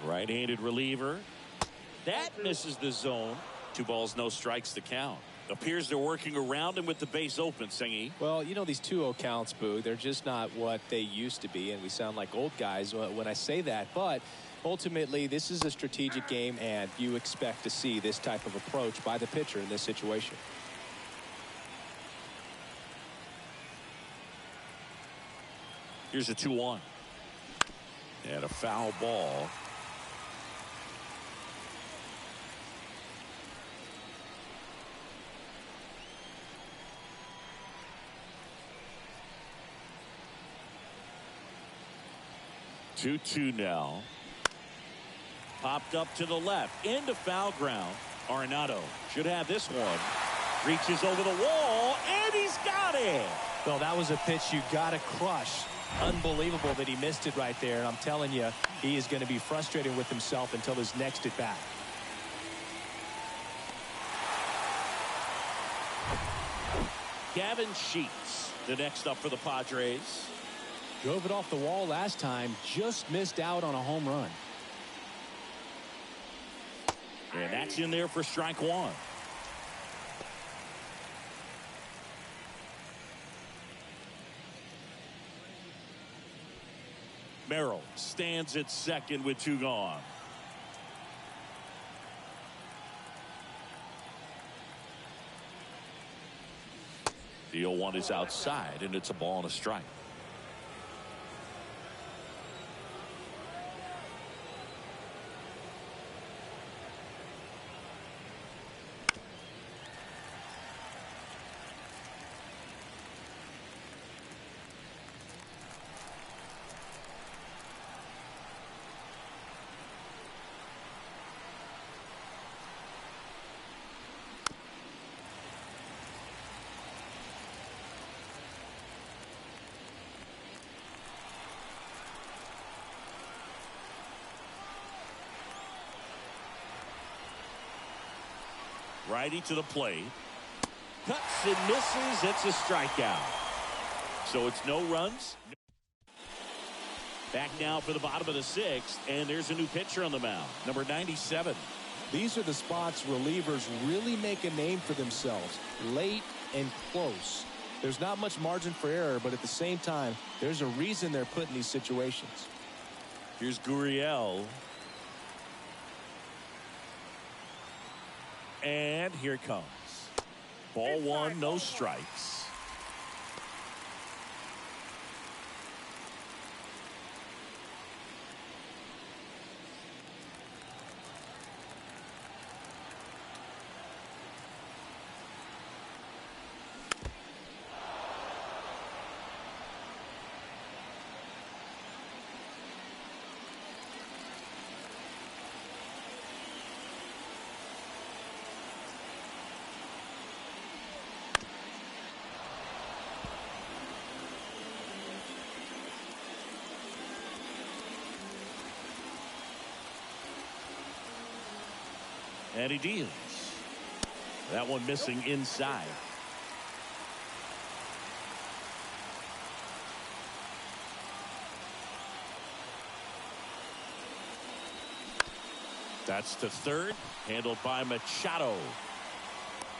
Right-handed reliever. That misses the zone. 2 balls, no strikes to count. Appears they're working around him with the base open, Singy. Well, you know, these 2-0 counts, Boo, they're just not what they used to be, and we sound like old guys when I say that. But ultimately, this is a strategic game, and you expect to see this type of approach by the pitcher in this situation. Here's a 2-1. And a foul ball. Two now. Popped up to the left into foul ground. Arenado should have this one. Reaches over the wall and he's got it. Well, that was a pitch you got to crush. Unbelievable that he missed it right there. And I'm telling you, he is going to be frustrated with himself until his next at bat. Gavin Sheets, the next up for the Padres. Drove it off the wall last time, just missed out on a home run. And that's in there for strike 1. Merrill stands at second with 2 gone. The 0-1 is outside, and it's a ball and a strike. Righty to the plate. Cuts and misses. It's a strikeout. So it's no runs. Back now for the bottom of the 6th. And there's a new pitcher on the mound. Number 97. These are the spots relievers really make a name for themselves. Late and close. There's not much margin for error, but at the same time, there's a reason they're put in these situations. Here's Gurriel. And here it comes. Ball 1, no strikes. And he deals. That one missing inside. That's to third. Handled by Machado.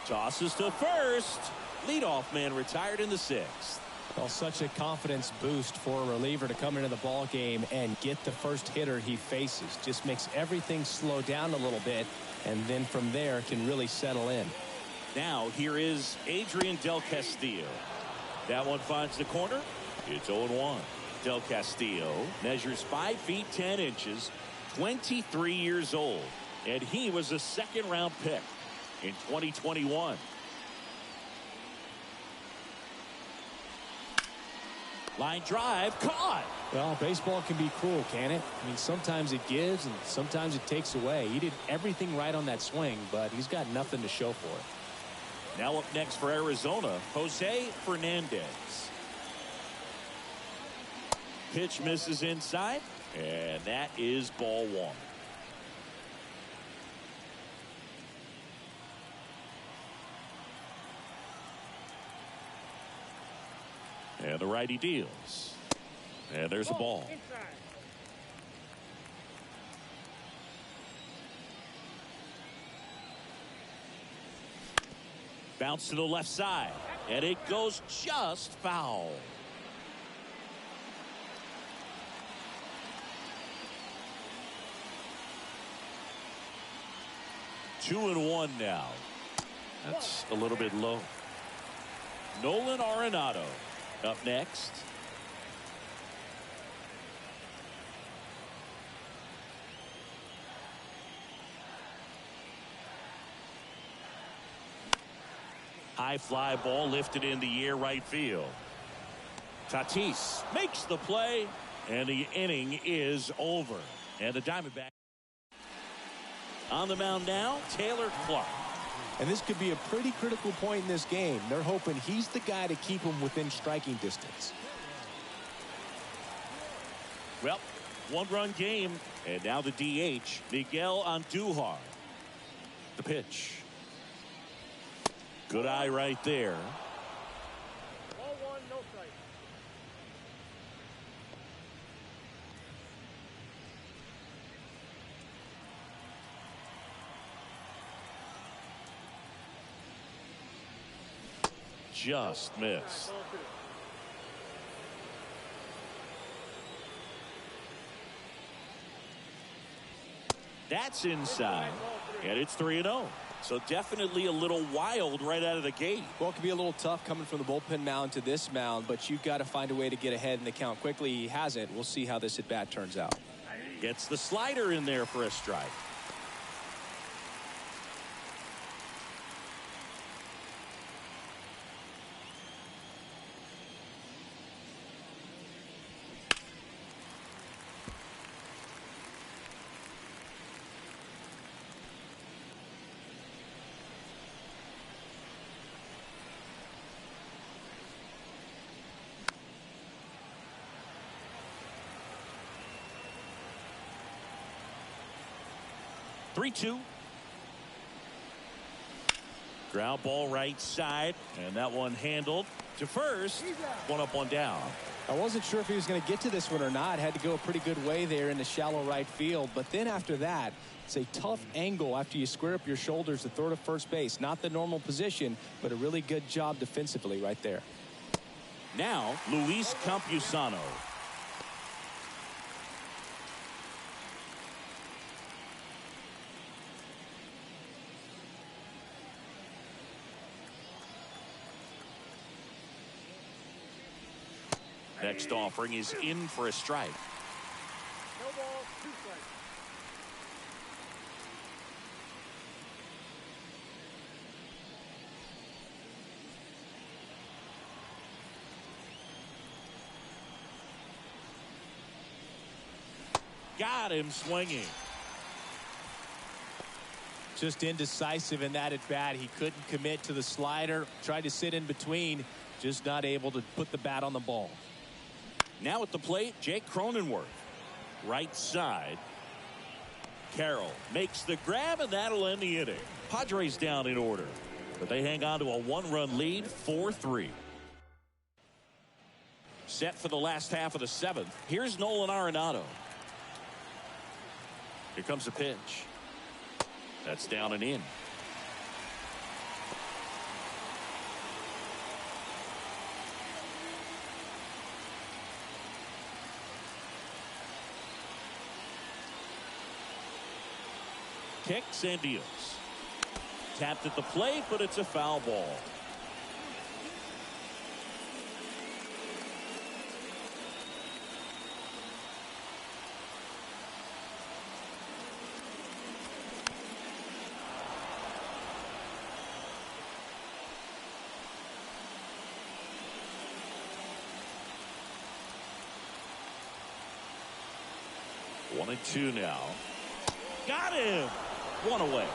Tosses to first. Leadoff man retired in the sixth. Well, such a confidence boost for a reliever to come into the ball game and get the first hitter he faces. Just makes everything slow down a little bit, and then from there can really settle in. Now here is Adrian Del Castillo. That one finds the corner. It's 0-1. Del Castillo measures 5 feet 10 inches, 23 years old, and he was a second-round pick in 2021. Line drive, caught. Well, baseball can be cruel, can it? I mean, sometimes it gives and sometimes it takes away. He did everything right on that swing, but he's got nothing to show for it. Now up next for Arizona, Jose Fernandez. Pitch misses inside, and that is ball one. And the righty deals. And there's a ball. Bounce to the left side. And it goes just foul. Two and one now. That's a little bit low. Nolan Arenado up next. High fly ball lifted in the air right field. Tatis makes the play, and the inning is over. And the Diamondbacks on the mound now, Taylor Clark. And this could be a pretty critical point in this game. They're hoping he's the guy to keep him within striking distance. Well, one-run game, and now the DH, Miguel Andujar. The pitch. Good eye right there. Ball one, no strike. Just missed. Ball two. That's inside, and it's 3-0. So definitely a little wild right out of the gate. Well, it could be a little tough coming from the bullpen mound to this mound, but you've got to find a way to get ahead in the count quickly. He hasn't. We'll see how this at bat turns out. Gets the slider in there for a strike. Three-two. Ground ball right side, and that one handled to first. One up, one down. I wasn't sure if he was going to get to this one or not. Had to go a pretty good way there in the shallow right field. But then after that, it's a tough angle after you square up your shoulders to throw to first base. Not the normal position, but a really good job defensively right there. Now, Luis Campusano. Next offering is in for a strike. No ball, two strikes. Got him swinging. Just indecisive in that at bat. He couldn't commit to the slider. Tried to sit in between. Just not able to put the bat on the ball. Now at the plate, Jake Cronenworth. Right side. Carroll makes the grab, and that'll end the inning. Padres down in order, but they hang on to a one-run lead, 4-3. Set for the last half of the seventh. Here's Nolan Arenado. Here comes the pitch. That's down and in. Kicks and deals. Tapped at the plate, but it's a foul ball. One and two now. Got him. One away.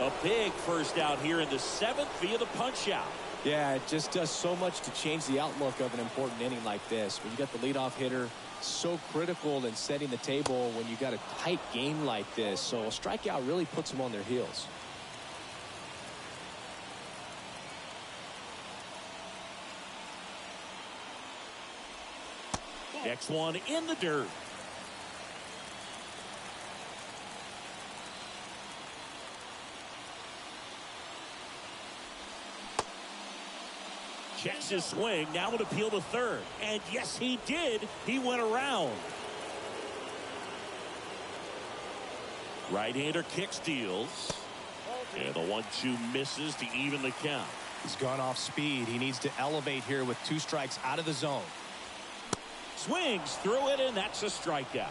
A big first out here in the seventh via the punch out. Yeah, it just does so much to change the outlook of an important inning like this. When you got the leadoff hitter, so critical in setting the table when you got a tight game like this. So a strikeout really puts them on their heels. Next one in the dirt. Checks his swing. Now would appeal to third. And yes, he did. He went around. Right-hander kicks, deals. And the 1-2 misses to even the count. He's gone off speed. He needs to elevate here with 2 strikes out of the zone. Swings through it, and that's a strikeout.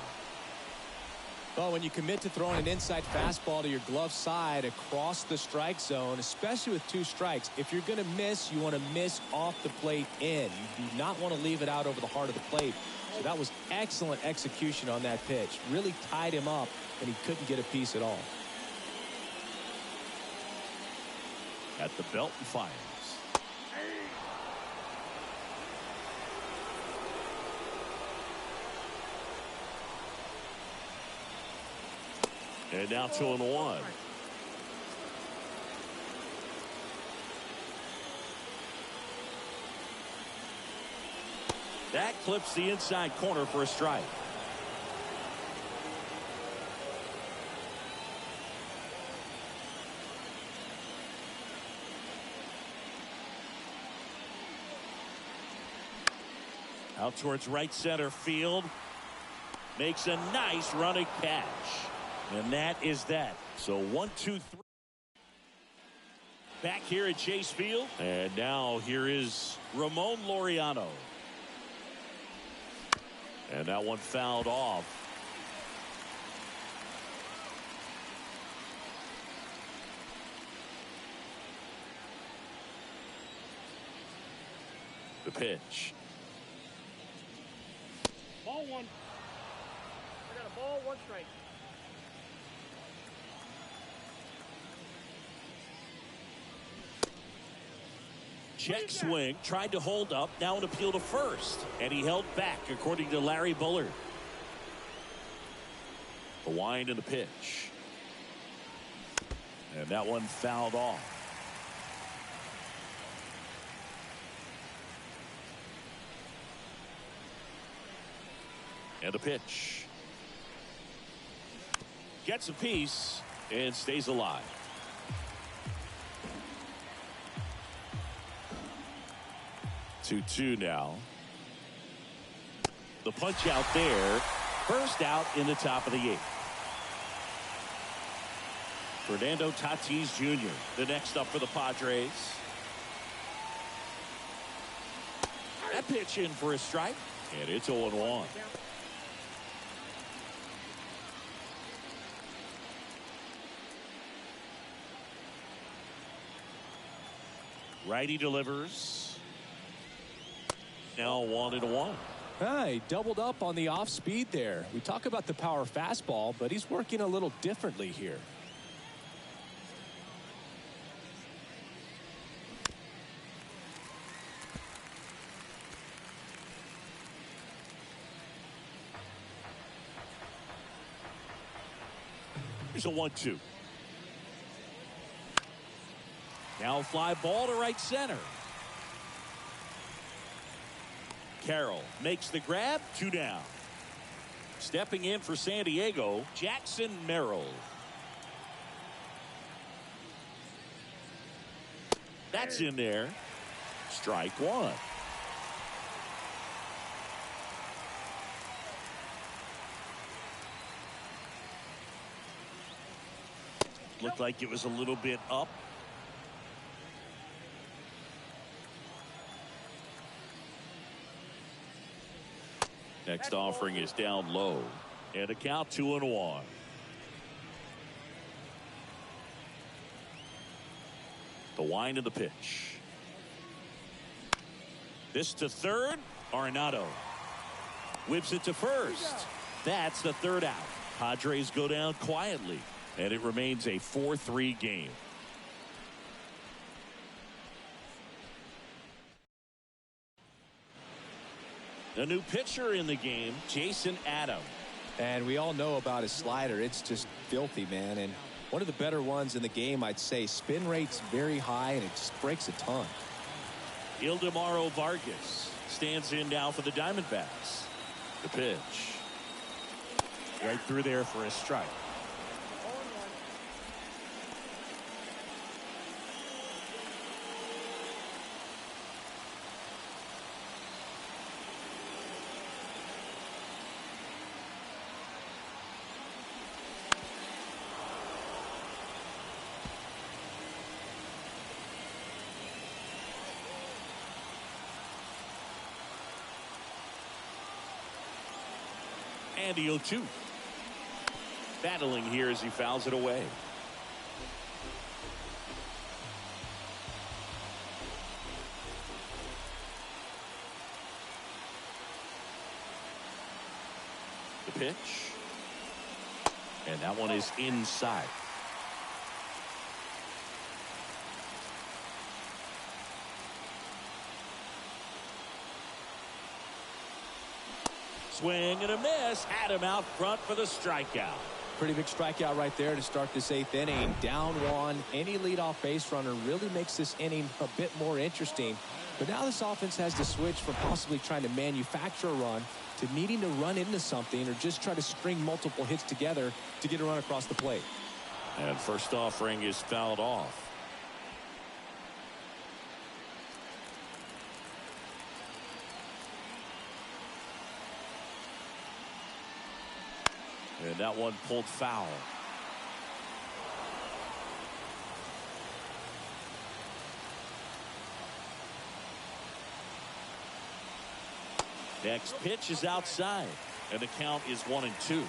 Well, when you commit to throwing an inside fastball to your glove side across the strike zone, especially with 2 strikes, if you're going to miss, you want to miss off the plate in. You do not want to leave it out over the heart of the plate. So that was excellent execution on that pitch. Really tied him up, and he couldn't get a piece at all. At the belt and fires. And now 2-1. That clips the inside corner for a strike. Out towards right center field. Makes a nice running catch. And that is that. So 1, 2, 3. Back here at Chase Field. And now here is Ramon Laureano. And that one fouled off. The pitch. Ball 1. I got a ball, 1 strike. Check swing, tried to hold up, now an appeal to first, and he held back according to Larry Bullard. The wind and the pitch. And that one fouled off. And the pitch. Gets a piece and stays alive. Two now. The punch out there. First out in the top of the 8th. Fernando Tatis Jr. the next up for the Padres. That pitch in for a strike. And it's 0-1. Righty delivers. Now 1-1. He doubled up on the off speed there. We talk about the power fastball, but he's working a little differently here. Here's a 1-2. Now a fly ball to right center. Carroll makes the grab. 2 down. Stepping in for San Diego, Jackson Merrill. That's in there. Strike 1. Looked like it was a little bit up. Next offering is down low. And a count 2-1. The wind of the pitch. This to third. Arenado whips it to first. That's the 3rd out. Padres go down quietly, and it remains a 4-3 game. A new pitcher in the game, Jason Adam. And we all know about his slider. It's just filthy, man. And one of the better ones in the game, I'd say. Spin rate's very high, and it just breaks a ton. Ildemaro Vargas stands in now for the Diamondbacks. The pitch. Right through there for a strike. And the 0-2. Battling here as he fouls it away. The pitch. And that one is inside. Swing and a miss. Had him out front for the strikeout. Pretty big strikeout right there to start this 8th inning. Down 1. Any leadoff base runner really makes this inning a bit more interesting. But now this offense has to switch from possibly trying to manufacture a run to needing to run into something or just try to string multiple hits together to get a run across the plate. And first offering is fouled off. And that one pulled foul. Next pitch is outside, and the count is 1-2.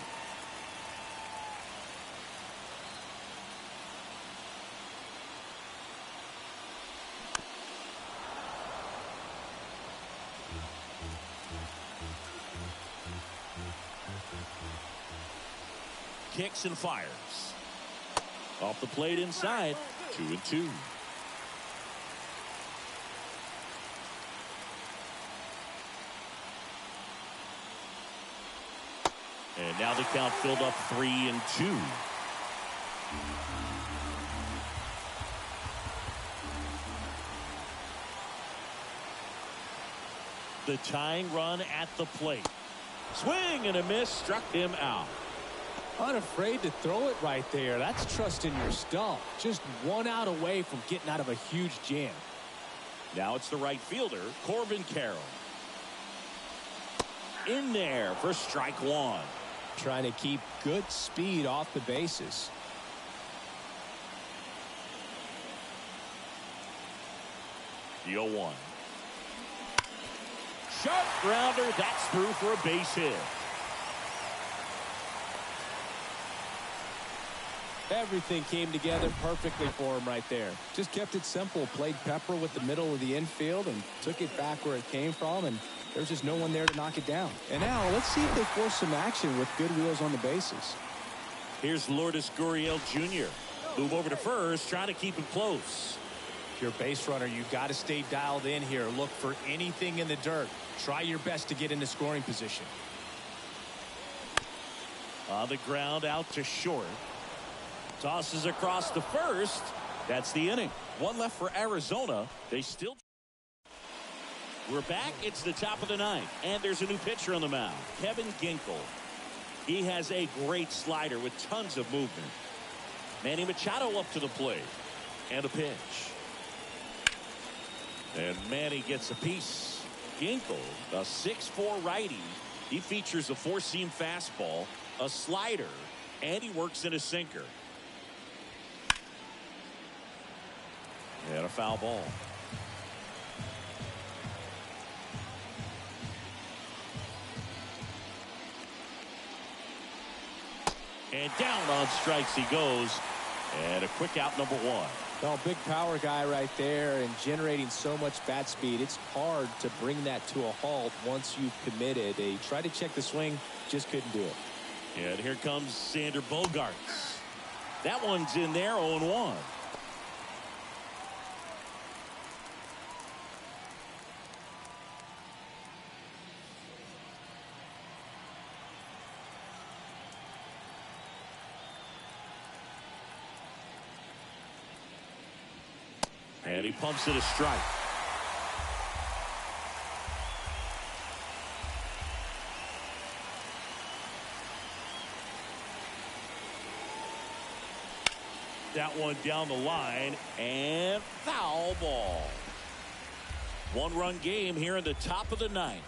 Kicks and fires. Off the plate inside. 2-2. And now the count filled up 3-2. The tying run at the plate. Swing and a miss, struck him out. Unafraid to throw it right there. That's trusting your stump. Just 1 out away from getting out of a huge jam. Now it's the right fielder, Corbin Carroll. In there for strike 1. Trying to keep good speed off the bases. The 0-1. Sharp grounder. That's through for a base hit. Everything came together perfectly for him right there. Just kept it simple. Played pepper with the middle of the infield and took it back where it came from, and there's just no one there to knock it down. And now let's see if they force some action with good wheels on the bases. Here's Lourdes Gurriel Jr. Move over to first, trying to keep it close. If you're a base runner, you've got to stay dialed in here. Look for anything in the dirt. Try your best to get into scoring position. On the ground out to short. Tosses across the first. That's the inning. One left for Arizona. They still. We're back. It's the top of the ninth. And there's a new pitcher on the mound. Kevin Ginkel. He has a great slider with tons of movement. Manny Machado up to the plate. And a pitch. And Manny gets a piece. Ginkel, a 6'4" righty. He features a four-seam fastball, a slider, and he works in a sinker. And a foul ball. And down on strikes he goes. And a quick out, number one. Well, big power guy right there and generating so much bat speed. It's hard to bring that to a halt once you've committed. They tried to check the swing, just couldn't do it. And here comes Xander Bogaerts. That one's in there, 0-1. And he pumps it a strike. That one down the line and foul ball. One-run game here in the top of the ninth.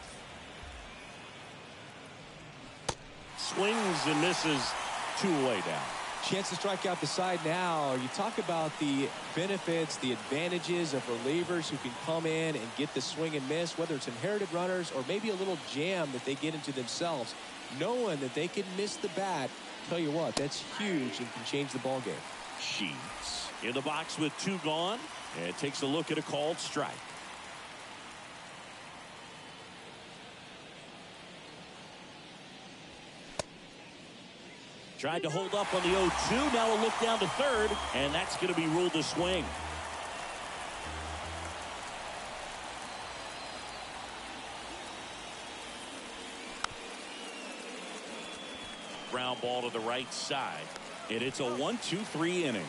Swings and misses, two away down. Chance to strike out the side now. You talk about the benefits, the advantages of relievers who can come in and get the swing and miss, whether it's inherited runners or maybe a little jam that they get into themselves. Knowing that they can miss the bat, tell you what, that's huge and can change the ball game. Sheets in the box with two gone and takes a look at a called strike. Tried to hold up on the 0-2. Now a look down to third, and that's going to be ruled a swing. Ground ball to the right side, and it's a 1-2-3 inning.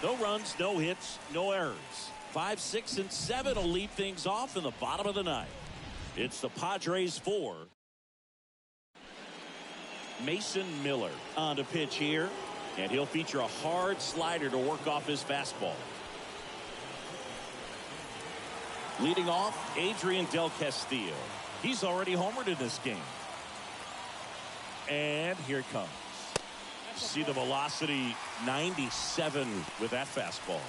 No runs, no hits, no errors. 5, 6, and 7 will lead things off in the bottom of the ninth. It's the Padres 4. Mason Miller on the pitch here, and he'll feature a hard slider to work off his fastball. Leading off, Adrian Del Castillo. He's already homered in this game. And here it comes. See the velocity, 97 with that fastball.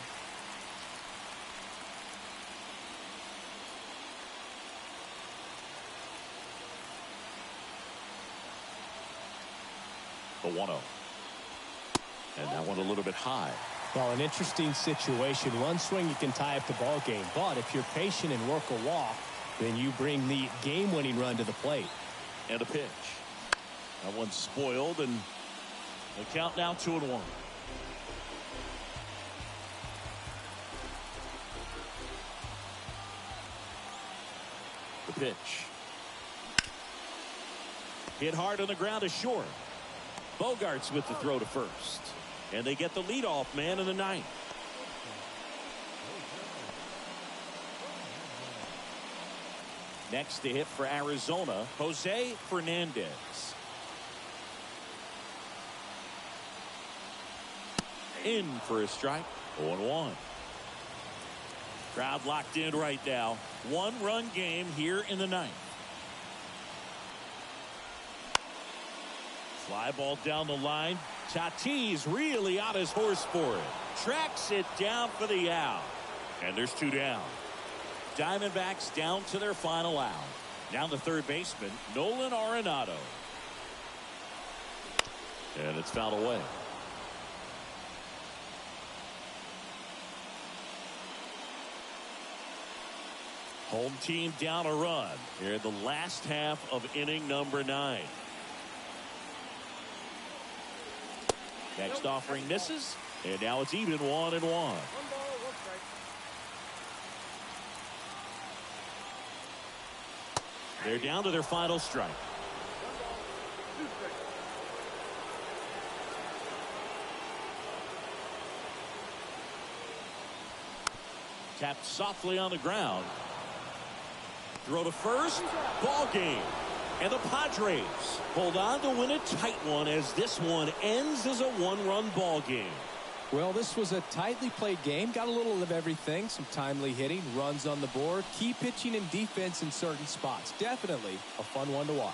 The 1-0. And that one a little bit high. Well, an interesting situation. One swing you can tie up the ball game, but if you're patient and work a walk, then you bring the game-winning run to the plate. And a pitch. That one's spoiled, and the count now 2-1. The pitch. Hit hard on the ground is short. Bogaerts with the throw to first. And they get the leadoff man in the ninth. Next to hit for Arizona, Jose Fernandez. In for a strike, 0-1. Crowd locked in right now. One-run game here in the ninth. Fly ball down the line. Tatis really on his horse for it. Tracks it down for the out. And there's two down. Diamondbacks down to their final out. Down the third baseman, Nolan Arenado. And it's fouled away. Home team down a run here in the last half of inning number 9. Next offering misses, and now it's even 1-1. 1 ball, 1 strike. They're down to their final strike. 1 ball, 2 strikes. Tapped softly on the ground. Throw to first. Ball game. And the Padres hold on to win a tight one as this one ends as a one-run ball game. Well, this was a tightly played game. Got a little of everything. Some timely hitting, runs on the board, key pitching and defense in certain spots. Definitely a fun one to watch.